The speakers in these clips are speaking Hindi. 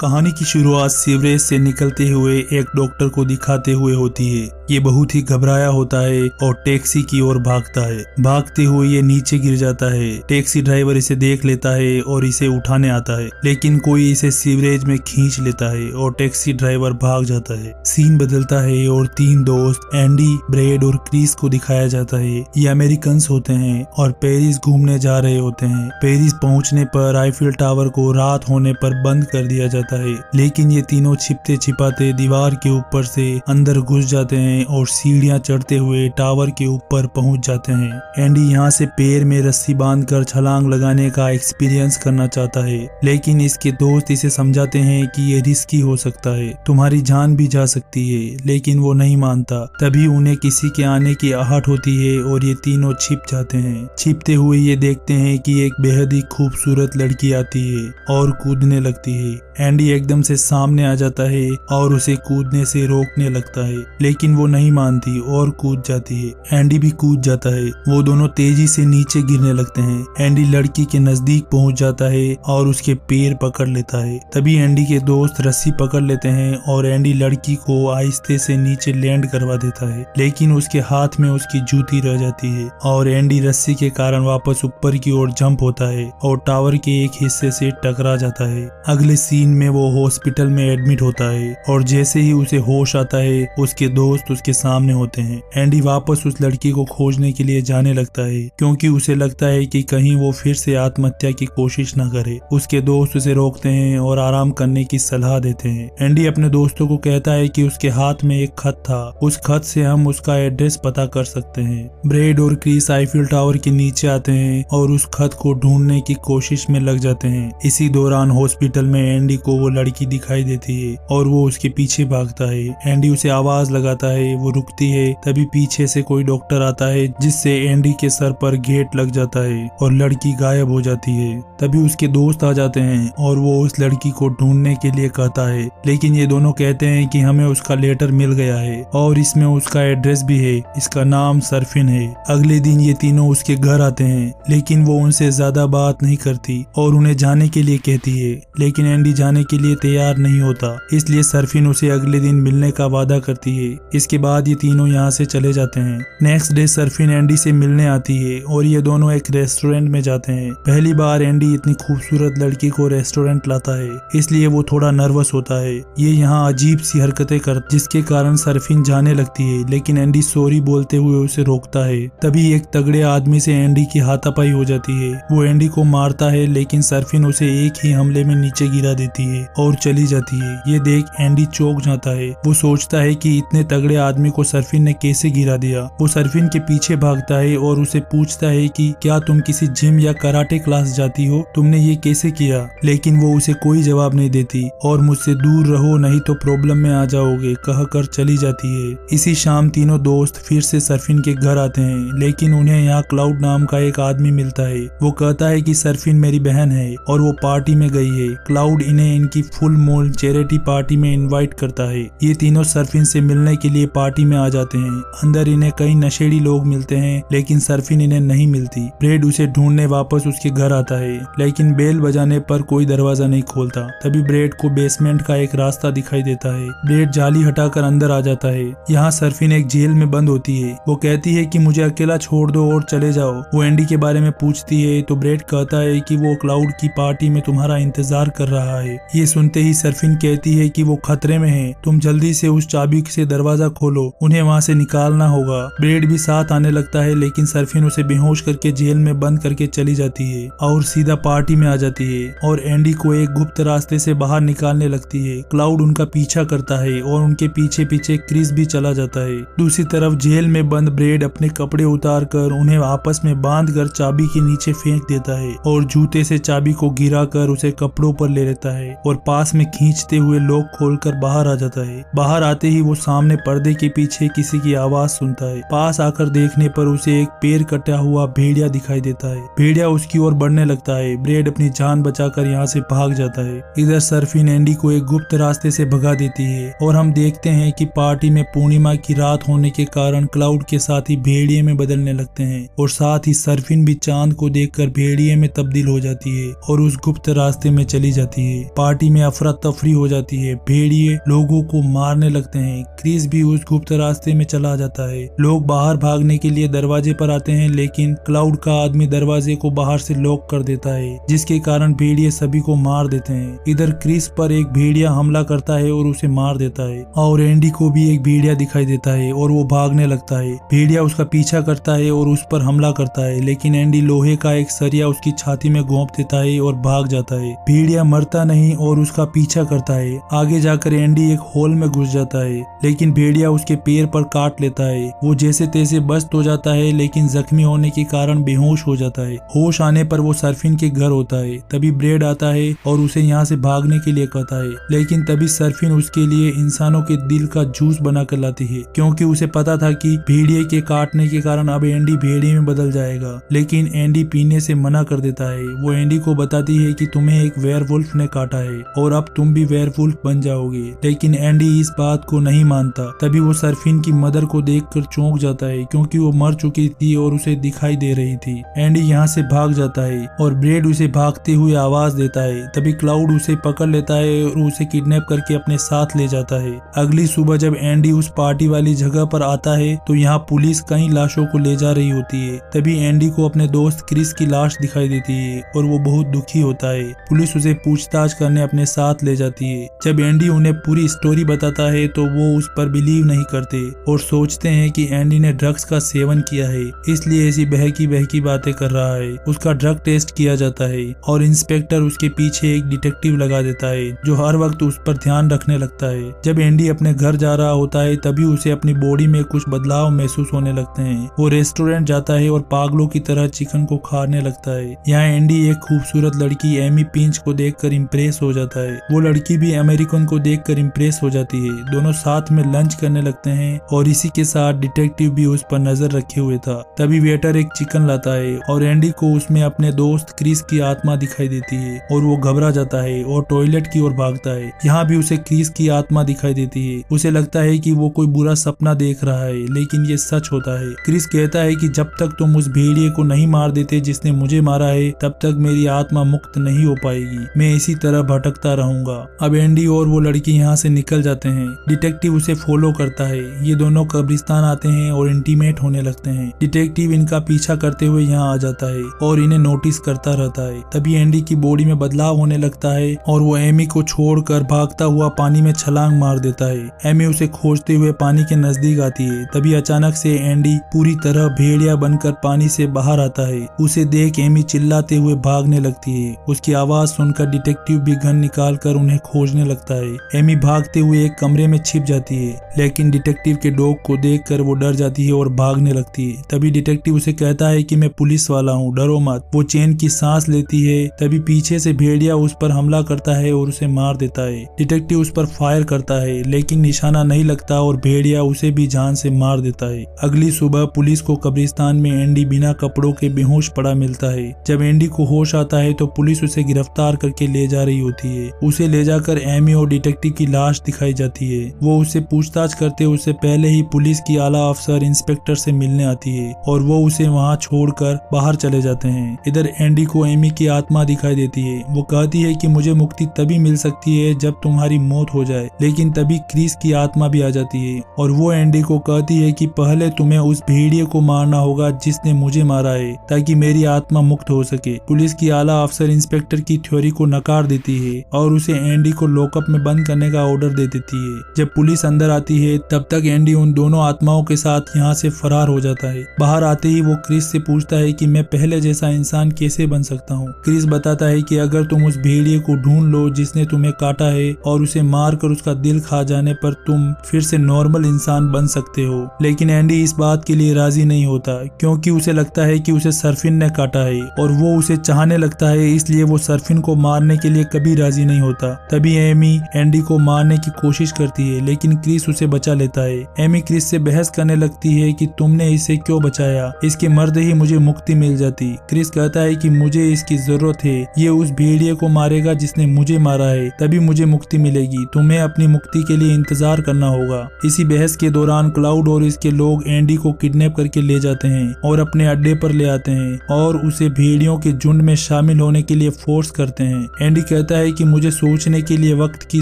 कहानी की शुरुआत सीवरेज से निकलते हुए एक डॉक्टर को दिखाते हुए होती है। ये बहुत ही घबराया होता है और टैक्सी की ओर भागता है। भागते हुए ये नीचे गिर जाता है। टैक्सी ड्राइवर इसे देख लेता है और इसे उठाने आता है, लेकिन कोई इसे सीवरेज में खींच लेता है और टैक्सी ड्राइवर भाग जाता है। सीन बदलता है और तीन दोस्त एंडी, ब्रेड और क्रिस को दिखाया जाता है। ये अमेरिकन होते हैं और पेरिस घूमने जा रहे होते हैं। पेरिस पहुंचने पर आईफिल टावर को रात होने पर बंद कर दिया जाता है, लेकिन ये तीनों छिपते छिपाते दीवार के ऊपर से अंदर घुस जाते हैं और सीढ़ियां चढ़ते हुए टावर के ऊपर पहुंच जाते हैं। एंडी यहाँ से पैर में रस्सी बांधकर छलांग लगाने का एक्सपीरियंस करना चाहता है, लेकिन इसके दोस्त इसे समझाते हैं कि ये रिस्की हो सकता है, तुम्हारी जान भी जा सकती है, लेकिन वो नहीं मानता। तभी उन्हें किसी के आने की आहट होती है और ये तीनों छिप जाते हैं। छिपते हुए ये देखते हैं कि एक बेहद ही खूबसूरत लड़की आती है और कूदने लगती है। एंडी एकदम से सामने आ जाता है और उसे कूदने से रोकने लगता है, लेकिन वो नहीं मानती और कूद जाती है। एंडी भी कूद जाता है। वो दोनों तेजी से नीचे गिरने लगते हैं। एंडी लड़की के नजदीक पहुंच जाता है और उसके पैर पकड़ लेता है। तभी एंडी के दोस्त रस्सी पकड़ लेते हैं और एंडी लड़की को आहिस्ते से नीचे लैंड करवा देता है, लेकिन उसके हाथ में उसकी जूती रह जाती है और एंडी रस्सी के कारण वापस ऊपर की ओर जंप होता है और टावर के एक हिस्से से टकरा जाता है। अगले सीन में वो हॉस्पिटल में एडमिट होता है और जैसे ही उसे होश आता है उसके दोस्त उसके सामने होते हैं। एंडी वापस उस लड़की को खोजने के लिए जाने लगता है, क्योंकि उसे लगता है कि कहीं वो फिर से आत्महत्या की कोशिश न करे। उसके दोस्त उसे रोकते हैं और आराम करने की सलाह देते हैं। एंडी अपने दोस्तों को कहता है कि उसके हाथ में एक खत था, उस खत से हम उसका एड्रेस पता कर सकते हैं। ब्रेड और क्रिस आईफिल टावर के नीचे आते हैं और उस खत को ढूंढने की कोशिश में लग जाते हैं। इसी दौरान हॉस्पिटल में एंडी को वो लड़की दिखाई देती है और वो उसके पीछे भागता है। एंडी उसे आवाज लगाता है, वो रुकती है। तभी पीछे से कोई डॉक्टर आता है, जिससे एंडी के सर पर गेट लग जाता है और लड़की गायब हो जाती है। तभी उसके दोस्त आ जाते हैं और वो उस लड़की को ढूंढने के लिए कहता है, लेकिन ये दोनों कहते हैं कि हमें उसका लेटर मिल गया है और इसमें उसका एड्रेस भी है। इसका नाम सरफिन है। अगले दिन ये तीनों उसके घर आते हैं, लेकिन वो उनसे ज्यादा बात नहीं करती और उन्हें जाने के लिए कहती है, लेकिन एंडी जाने के लिए तैयार नहीं होता। इसलिए सरफिन उसे अगले दिन मिलने का वादा करती है। इसके बाद ये तीनों यहाँ से चले जाते हैं। नेक्स्ट डे सरफिन एंडी से मिलने आती है और ये दोनों एक रेस्टोरेंट में जाते हैं। पहली बार एंडी इतनी खूबसूरत लड़की को रेस्टोरेंट लाता है, इसलिए वो थोड़ा नर्वस होता है। ये यहाँ अजीब सी हरकतें कर जिसके कारण सरफिन जाने लगती है, लेकिन एंडी सॉरी बोलते हुए उसे रोकता है। तभी एक तगड़े आदमी से एंडी की हाथापाई हो जाती है। वो एंडी को मारता है, लेकिन सरफिन उसे एक ही हमले में नीचे गिरा देती है और चली जाती है। ये देख एंडी चौंक जाता है। वो सोचता है कि इतने तगड़े आदमी को सरफिन ने कैसे गिरा दिया। वो सरफिन के पीछे भागता है और उसे पूछता है कि क्या तुम किसी जिम या कराटे क्लास जाती हो, तुमने ये कैसे किया। लेकिन वो उसे कोई जवाब नहीं देती और मुझसे दूर रहो नहीं तो प्रॉब्लम में आ जाओगे कहकर चली जाती है। इसी शाम तीनों दोस्त फिर से सरफिन के घर आते हैं, लेकिन उन्हें यहाँ क्लाउड नाम का एक आदमी मिलता है। वो कहता है कि सरफिन मेरी बहन है और वो पार्टी में गई है। क्लाउड इन्हें इनकी फुल मून चैरिटी पार्टी में इनवाइट करता है। ये तीनों सरफिन से मिलने के लिए पार्टी में आ जाते हैं। अंदर इन्हें कई नशेड़ी लोग मिलते हैं, लेकिन सरफिन इन्हें नहीं मिलती। ब्रेड उसे ढूंढने वापस उसके घर आता है, लेकिन बेल बजाने पर कोई दरवाजा नहीं खोलता। तभी ब्रेड को बेसमेंट का एक रास्ता दिखाई देता है। ब्रेड जाली हटाकर अंदर आ जाता है। यहाँ सरफिन एक जेल में बंद होती है। वो कहती है कि मुझे अकेला छोड़ दो और चले जाओ। वो एंडी के बारे में पूछती है तो ब्रेड कहता है कि वो क्लाउड की पार्टी में तुम्हारा इंतजार कर रहा है। ये सुनते ही सरफिन कहती है कि वो खतरे में है, तुम जल्दी से उस चाबी से दरवाजा खोलो, उन्हें वहाँ से निकालना होगा। ब्रेड भी साथ आने लगता है, लेकिन सरफिन उसे बेहोश करके जेल में बंद करके चली जाती है और सीधा पार्टी में आ जाती है और एंडी को एक गुप्त रास्ते से बाहर निकालने लगती है। क्लाउड उनका पीछा करता है और उनके पीछे पीछे क्रिस भी चला जाता है। दूसरी तरफ जेल में बंद ब्रेड अपने कपड़े उतार कर उन्हें आपस में बांध कर चाबी के नीचे फेंक देता है और जूते से चाबी को गिरा कर उसे कपड़ों पर ले लेता है और पास में खींचते हुए लॉक खोलकर बाहर आ जाता है। बाहर आते ही वो सामने पर्दे के पीछे किसी की आवाज सुनता है। पास आकर देखने पर उसे एक पैर कटा हुआ भेड़िया दिखाई देता है। भेड़िया उसकी ओर बढ़ने लगता है। ब्रेड अपनी जान बचाकर यहाँ से भाग जाता है। इधर सरफिन एंडी को एक गुप्त रास्ते से भगा देती है और हम देखते हैं कि पार्टी में पूर्णिमा की रात होने के कारण क्लाउड के साथ ही भेड़िए में बदलने लगते हैं और साथ ही सरफिन भी चांद को देखकर भेड़िए में तब्दील हो जाती है और उस गुप्त रास्ते में चली जाती है। पार्टी में अफरा तफरी हो जाती है। भेड़िए लोगों को मारने लगते हैं। क्रिस भी उस गुप्त रास्ते में चला जाता है। लोग बाहर भागने के लिए दरवाजे पर आते हैं, लेकिन क्लाउड का आदमी दरवाजे को बाहर से लॉक कर देता है, जिसके कारण भेड़िए सभी को मार देते हैं। इधर क्रिस पर एक भेड़िया हमला करता है और उसे मार देता है, और एंडी को भी एक भेड़िया दिखाई देता है और वो भागने लगता है। भेड़िया उसका पीछा करता है और उस पर हमला करता है, लेकिन एंडी लोहे का एक सरिया उसकी छाती में घोंप देता है और भाग जाता है। भेड़िया मरता नहीं और उसका पीछा करता है। आगे जाकर एंडी एक होल में घुस जाता है, लेकिन भेड़िया उसके पैर पर काट लेता है। वो जैसे तैसे बच तो जाता है, लेकिन जख्मी होने के कारण बेहोश हो जाता है। होश आने पर वो सर्फिन के घर होता है। तभी ब्रेड आता है और उसे यहाँ से भागने के लिए कहता है, लेकिन तभी सर्फिन उसके लिए इंसानों के दिल का जूस बना कर लाती है, क्योंकि उसे पता था कि भेड़िए के काटने के कारण अब एंडी भेड़िए में बदल जाएगा। लेकिन एंडी पीने से मना कर देता है। वो एंडी को बताती है कि तुम्हें एक वेयरवुल्फ ने काटा है और अब तुम भी वेयरवुल्फ बन जाओगे, लेकिन एंडी इस बात को नहीं मानता। तभी वो सर्फिन की मदर को देखकर चौंक जाता है, क्योंकि वो मर चुकी थी और उसे दिखाई दे रही थी। एंडी यहाँ से भाग जाता है और ब्रेड उसे भागते हुए आवाज देता है। तभी क्लाउड उसे पकड़ लेता है और उसे किडनैप करके अपने साथ ले जाता है। अगली सुबह जब एंडी उस पार्टी वाली जगह पर आता है तो यहाँ पुलिस कई लाशों को ले जा रही होती है। तभी एंडी को अपने दोस्त क्रिस की लाश दिखाई देती है और वो बहुत दुखी होता है। पुलिस उसे पूछताछ करने अपने साथ ले जाती है। जब एंडी उन्हें पूरी स्टोरी बताता है तो वो उस पर बिलीव नहीं करते और सोचते हैं कि एंडी ने ड्रग्स का सेवन किया है, इसलिए ऐसी बहकी बातें कर रहा है। उसका ड्रग टेस्ट किया जाता है और इंस्पेक्टर उसके पीछे एक डिटेक्टिव लगा देता है, जो हर वक्त उस पर ध्यान रखने लगता है। जब एंडी अपने घर जा रहा होता है तभी उसे अपनी बॉडी में कुछ बदलाव महसूस होने लगते हैं। वो रेस्टोरेंट जाता है और पागलों की तरह चिकन को खाने लगता है। यहाँ एंडी एक खूबसूरत लड़की एमी पिंच को देखकर इम्प्रेस हो जाता है। वो लड़की भी अमेरिकन को देखकर इम्प्रेस हो जाती है। दोनों साथ में लंच करने लगते हैं और इसी के साथ डिटेक्टिव भी उस पर नजर रखे हुए था। तभी वेटर एक चिकन लाता है और एंडी को उसमें अपने दोस्त क्रिस की आत्मा दिखाई देती है और वो घबरा जाता है और टॉयलेट की ओर भागता है। यहाँ भी उसे क्रिस की आत्मा दिखाई देती है। उसे लगता है कि वो कोई बुरा सपना देख रहा है, लेकिन ये सच होता है। क्रिस कहता है कि जब तक तुम उस भेड़िए को नहीं मार देते जिसने मुझे मारा है, तब तक मेरी आत्मा मुक्त नहीं हो पाएगी। मैं इसी तरह भटकता रहूंगा। अब एंडी और वो लड़की यहाँ से निकल जाते हैं। डिटेक्टिव उसे फॉलो करता है। ये दोनों कब्रिस्तान आते हैं और इंटीमेट होने लगते हैं। डिटेक्टिव इनका पीछा करते हुए यहाँ आ जाता है और इन्हें नोटिस करता रहता है। तभी एंडी की बॉडी में बदलाव होने लगता है और वो एमी को छोड़कर भागता हुआ पानी में छलांग मार देता है। एमी उसे खोजते हुए पानी के नजदीक आती है। तभी अचानक से एंडी पूरी तरह भेड़िया बनकर पानी से बाहर आता है। उसे देख एमी चिल्लाते हुए भागने लगती है। उसकी आवाज सुनकर डिटेक्टिव भी गन निकाल कर उन्हें खोजने लगता है। एमी भागते हुए एक कमरे में छिप जाती है, लेकिन डिटेक्टिव के डॉग को देखकर वो डर जाती है और भागने लगती है। तभी डिटेक्टिव उसे कहता है कि मैं पुलिस वाला हूँ, डरो मत। वो चैन की सांस लेती है। तभी पीछे से भेड़िया उस पर हमला करता है और उसे मार देता है। डिटेक्टिव उस पर फायर करता है, लेकिन निशाना नहीं लगता और भेड़िया उसे भी जान से मार देता है। अगली सुबह पुलिस को कब्रिस्तान में एंडी बिना कपड़ों के बेहोश पड़ा मिलता है। जब एंडी को होश आता है तो पुलिस उसे गिरफ्तार करके ले जा रही होती है। उसे ले जाकर एमी और डिटेक्टिव की लाश दिखाई जाती है। वो उससे पूछताछ करते उससे पहले ही पुलिस की आला अफसर इंस्पेक्टर से मिलने आती है और वो उसे वहाँ छोड़कर बाहर चले जाते हैं। इधर एंडी को एमी की आत्मा दिखाई देती है। वो कहती है कि मुझे मुक्ति तभी मिल सकती है जब तुम्हारी मौत हो जाए, लेकिन तभी क्रिस की आत्मा भी आ जाती है और वो एंडी को कहती है कि पहले तुम्हें उस भेड़िए को मारना होगा जिसने मुझे मारा है, ताकि मेरी आत्मा मुक्त हो सके। पुलिस की आला अफसर इंस्पेक्टर की थ्योरी को नकार देती है और उसे एंडी को लॉकअप में बंद करने का ऑर्डर दे देती है। जब पुलिस अंदर आती है तब तक एंडी उन दोनों आत्माओं के साथ यहाँ से फरार हो जाता है। बाहर आते ही वो क्रिस से पूछता है कि मैं पहले जैसा इंसान कैसे बन सकता हूँ। क्रिस बताता है कि अगर तुम उस भेड़िए को ढूंढ लो जिसने तुम्हें काटा है और उसे मार कर उसका दिल खा जाने पर तुम फिर से नॉर्मल इंसान बन सकते हो। लेकिन एंडी इस बात के लिए राजी नहीं होता, क्योंकि उसे लगता है कि उसे सर्फिन ने काटा है और वो उसे चाहने लगता है, इसलिए वो सर्फिन को मारने के लिए कभी राजी नहीं होता। तभी एमी एंडी को मारने की कोशिश करती है, लेकिन क्रिस उसे बचा लेता है। एमी क्रिस से बहस करने लगती है कि तुमने इसे क्यों बचाया, इसके मरते ही मुझे मुक्ति मिल जाती। क्रिस कहता है कि मुझे इसकी जरूरत है, ये उस भेड़िए को मारेगा जिसने मुझे मारा है, तभी मुझे मुक्ति मिलेगी। तुम्हें अपनी मुक्ति के लिए इंतजार करना होगा। इसी बहस के दौरान क्लाउड और इसके लोग एंडी को किडनैप करके ले जाते हैं और अपने अड्डे पर ले आते हैं और उसे भेड़ियों के झुंड में शामिल होने के लिए फोर्स करते हैं। एंडी कहता कहता है कि मुझे सोचने के लिए वक्त की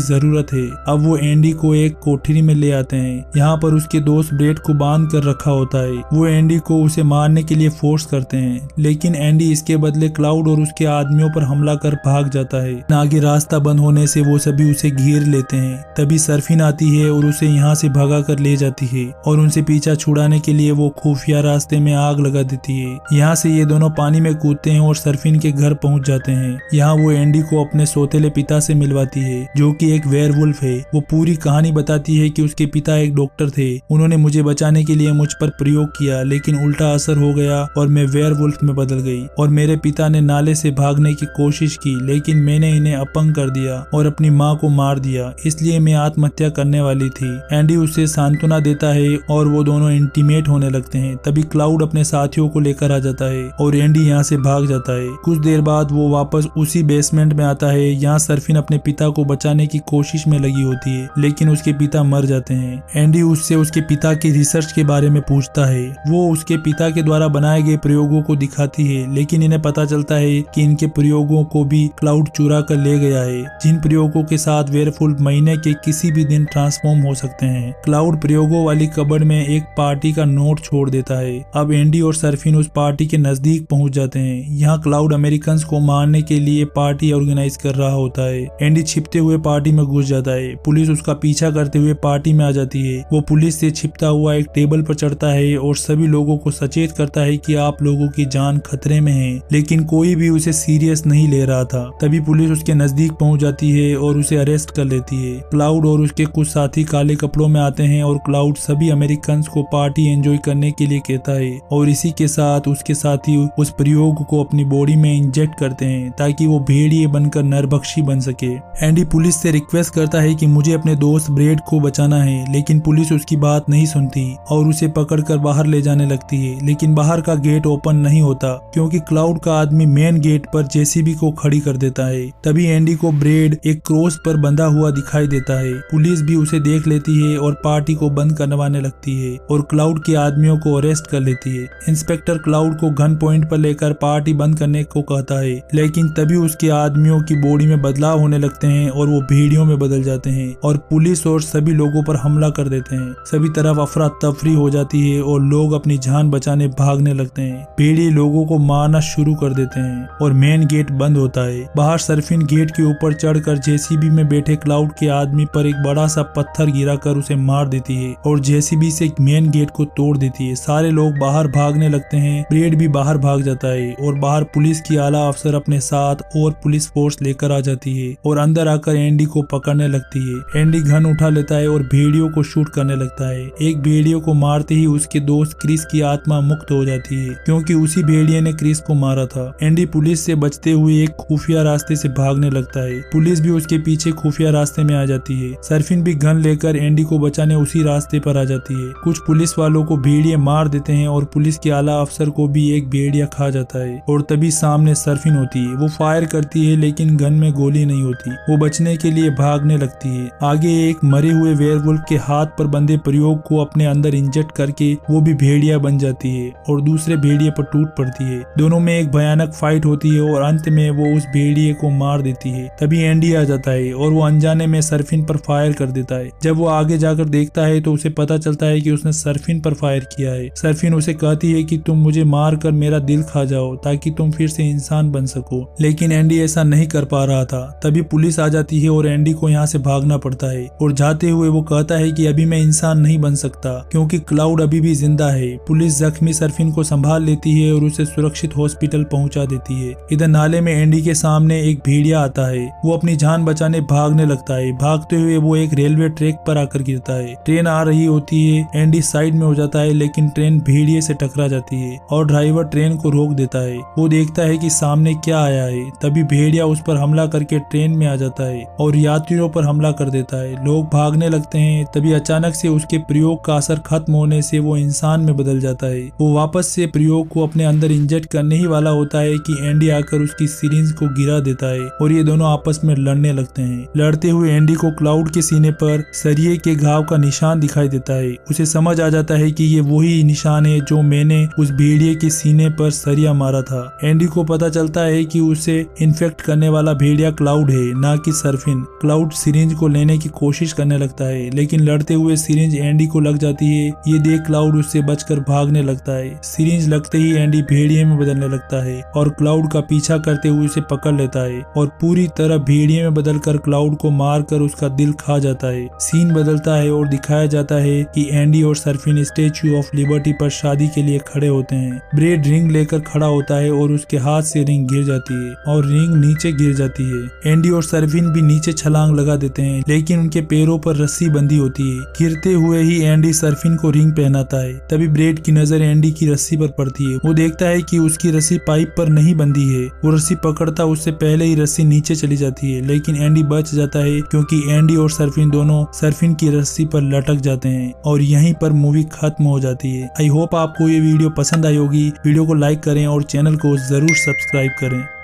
जरूरत है। अब वो एंडी को एक कोठरी में ले आते हैं। यहाँ पर उसके दोस्त ब्रेड को बांध कर रखा होता है। वो एंडी को उसे मारने के लिए फोर्स करते हैं, लेकिन एंडी इसके बदले क्लाउड और उसके आदमियों पर हमला कर भाग जाता है। आगे रास्ता बंद होने से वो सभी उसे घेर लेते हैं। तभी सर्फिन आती है और उसे यहाँ से भगा कर ले जाती है और उनसे पीछा छुड़ाने के लिए वो खुफिया रास्ते में आग लगा देती है। यहाँ से ये दोनों पानी में कूदते हैं और सर्फिन के घर पहुँच जाते हैं। यहाँ वो एंडी को अपने सौतेले पिता से मिलवाती है, जो कि एक वेयरवुल्फ है। वो पूरी कहानी बताती है कि उसके पिता एक डॉक्टर थे। उन्होंने मुझे बचाने के लिए मुझ पर प्रयोग किया, लेकिन उल्टा असर हो गया और मैं वेयरवुल्फ में बदल गई। और मेरे पिता ने नाले से भागने की कोशिश की, लेकिन मैंने इन्हें अपंग कर दिया और अपनी माँ को मार दिया, इसलिए मैं आत्महत्या करने वाली थी। एंडी उसे सांत्वना देता है और वो दोनों इंटीमेट होने लगते हैं। तभी क्लाउड अपने साथियों को लेकर आ जाता है और एंडी यहाँ से भाग जाता है। कुछ देर बाद वो वापस उसी बेसमेंट में आता है। यहाँ सर्फिन अपने पिता को बचाने की कोशिश में लगी होती है, लेकिन उसके पिता मर जाते हैं। एंडी उससे उसके पिता की रिसर्च के बारे में पूछता है। वो उसके पिता के द्वारा बनाए गए प्रयोगों को दिखाती है, लेकिन इन्हें पता चलता है कि इनके प्रयोगों को भी क्लाउड चुरा कर ले गया है, जिन प्रयोगों के साथ वेयरवुल्फ महीने के किसी भी दिन ट्रांसफॉर्म हो सकते हैं। क्लाउड प्रयोगों वाली कबर्ड में एक पार्टी का नोट छोड़ देता है। अब एंडी और सर्फिन उस पार्टी के नजदीक पहुंच जाते हैं। यहाँ क्लाउड अमेरिकन्स को मारने के लिए पार्टी ऑर्गेनाइज कर रहा होता है। एंडी छिपते हुए पार्टी में घुस जाता है। पुलिस उसका पीछा करते हुए पार्टी में आ जाती है। वो पुलिस से छिपता हुआ एक टेबल पर चढ़ता है और सभी लोगों को सचेत करता है कि आप लोगों की जान खतरे में है, लेकिन कोई भी उसे सीरियस नहीं ले रहा था। तभी पुलिस उसके नजदीक पहुंच जाती है और उसे अरेस्ट कर लेती है। क्लाउड और उसके कुछ साथी काले कपड़ों में आते हैं और क्लाउड सभी अमेरिकन्स को पार्टी एंजॉय करने के लिए कहता है और इसी के साथ उसके साथी उस प्रयोग को अपनी बॉडी में इंजेक्ट करते हैं ताकि वो भेड़िए बनकर नरभक्षी बन सके। एंडी पुलिस से रिक्वेस्ट करता है कि मुझे अपने दोस्त ब्रेड को बचाना है, लेकिन पुलिस उसकी बात नहीं सुनती और उसे पकड़कर बाहर ले जाने लगती है। लेकिन बाहर का गेट ओपन नहीं होता क्योंकि क्लाउड का आदमी मेन गेट पर जेसीबी को खड़ी कर देता है। तभी एंडी को ब्रेड एक क्रॉस पर बंधा हुआ दिखाई देता है। पुलिस भी उसे देख लेती है और पार्टी को बंद करवाने लगती है और क्लाउड के आदमियों को अरेस्ट कर लेती है। इंस्पेक्टर क्लाउड को गन पॉइंट पर लेकर पार्टी बंद करने को कहता है, लेकिन तभी उसके आदमियों की बॉडी में बदलाव होने लगते हैं और वो भेड़ियों में बदल जाते हैं और पुलिस और सभी लोगों पर हमला कर देते हैं। सभी तरफ अफरा तफरी हो जाती है और लोग अपनी जान बचाने भागने लगते हैं। भेड़िए लोगों को मारना शुरू कर देते हैं और मेन गेट बंद होता है। बाहर सर्फिन गेट के ऊपर चढ़कर जेसीबी में बैठे क्लाउड के आदमी पर एक बड़ा सा पत्थर गिराकर उसे मार देती है और जेसीबी से मेन गेट को तोड़ देती है। सारे लोग बाहर भागने लगते हैं। ब्रेड भी बाहर भाग जाता है और बाहर पुलिस की आला अफसर अपने साथ और पुलिस फोर्स लेकर आ जाती है और अंदर आकर एंडी को पकड़ने लगती है। एंडी गन उठा लेता है और भेड़ियों को शूट करने लगता है। एक भेड़ियों को मारते ही उसके दोस्त क्रिस की आत्मा मुक्त हो जाती है क्योंकि उसी भेड़िए ने क्रिस को मारा था। एंडी पुलिस से बचते हुए एक खुफिया रास्ते से भागने लगता है। पुलिस भी उसके पीछे खुफिया रास्ते में आ जाती है। सर्फिन भी गन लेकर एंडी को बचाने उसी रास्ते पर आ जाती है। कुछ पुलिस वालों को भेड़िए मार देते हैं और पुलिस के आला अफसर को भी एक भेड़िया खा जाता है और तभी सामने सर्फिन होती है। वो फायर करती है लेकिन गन में गोली नहीं होती। वो बचने के लिए भागने लगती है। आगे एक मरे हुए वेयरवुल्फ के हाथ पर बंधे प्रयोग को अपने अंदर इंजेक्ट करके वो भी भेड़िया बन जाती है और दूसरे भेड़िए पर टूट पड़ती है। दोनों में एक भयानक फाइट होती है और अंत में वो उस भेड़िए को मार देती है। तभी एंडी आ जाता है और वो अनजाने में सर्फिन पर फायर कर देता है। जब वो आगे जाकर देखता है तो उसे पता चलता है कि उसने सर्फिन पर फायर किया है। सर्फिन उसे कहती है कि तुम मुझे मार कर मेरा दिल खा जाओ ताकि तुम फिर से इंसान बन सको, लेकिन एंडी ऐसा नहीं कर पा रहा था। तभी पुलिस आ जाती है और एंडी को यहाँ से भागना पड़ता है और जाते हुए वो कहता है कि अभी मैं इंसान नहीं बन सकता क्योंकि क्लाउड अभी भी जिंदा है। पुलिस जख्मी सर्फिन को संभाल लेती है और उसे सुरक्षित हॉस्पिटल पहुंचा देती है। इधर नाले में एंडी के सामने एक भेड़िया आता है। वो अपनी जान बचाने भागने लगता है। भागते हुए वो एक रेलवे ट्रैक पर आकर गिरता है। ट्रेन आ रही होती है। एंडी साइड में हो जाता है लेकिन ट्रेन भेड़िए से टकरा जाती है और ड्राइवर ट्रेन को रोक देता है। वो देखता है कि सामने क्या आया है। तभी भेड़िया उस पर हमला करके ट्रेन में आ जाता है और यात्रियों पर हमला कर देता है। लोग भागने लगते हैं। तभी अचानक से उसके प्रयोग का असर खत्म होने से वो इंसान में बदल जाता है। वो वापस से प्रयोग को अपने अंदर इंजेक्ट करने ही वाला होता है कि एंडी आकर उसकी सिरिंज को गिरा देता है और ये दोनों आपस में लड़ने लगते हैं। लड़ते हुए एंडी को क्लाउड के सीने पर सरिये के घाव का निशान दिखाई देता है। उसे समझ आ जाता है कि ये वही निशान है जो मैंने उस भेड़िए के सीने पर सरिया मारा था। एंडी को पता चलता है कि उसे इन्फेक्ट करने वाला भेड़िया क्लाउड है, ना कि सरफिन। क्लाउड सिरिंज को लेने की कोशिश करने लगता है, लेकिन लड़ते हुए सिरिंज एंडी को लग जाती है। ये देख क्लाउड उससे बचकर भागने लगता है। सिरिंज लगते ही एंडी भेड़िए में बदलने लगता है और क्लाउड का पीछा करते हुए उसे पकड़ लेता है और पूरी तरह भेड़िए में बदलकर क्लाउड को मारकर उसका दिल खा जाता है। सीन बदलता है और दिखाया जाता है कि एंडी और सरफिन स्टेच्यू ऑफ लिबर्टी पर शादी के लिए खड़े होते हैं। ब्रेड रिंग लेकर खड़ा होता है और उसके हाथ से रिंग गिर जाती है और रिंग नीचे गिर जाती है। एंडी और सरफिन भी नीचे छलांग लगा देते हैं, लेकिन उनके पैरों पर रस्सी बंधी होती है। गिरते हुए ही एंडी सरफिन को रिंग पहनाता है। तभी ब्रेड की नजर एंडी की रस्सी पर पड़ती है। वो देखता है कि उसकी रस्सी पाइप पर नहीं बंधी है। वो रस्सी पकड़ता उससे पहले ही रस्सी नीचे चली जाती है, लेकिन एंडी बच जाता है क्योंकि एंडी और सरफिन दोनों सरफिन की रस्सी पर लटक जाते हैं और यहीं पर मूवी खत्म हो जाती है। आई होप आपको ये वीडियो पसंद आई होगी। वीडियो को लाइक करें और चैनल को जरूर सब्सक्राइब करें।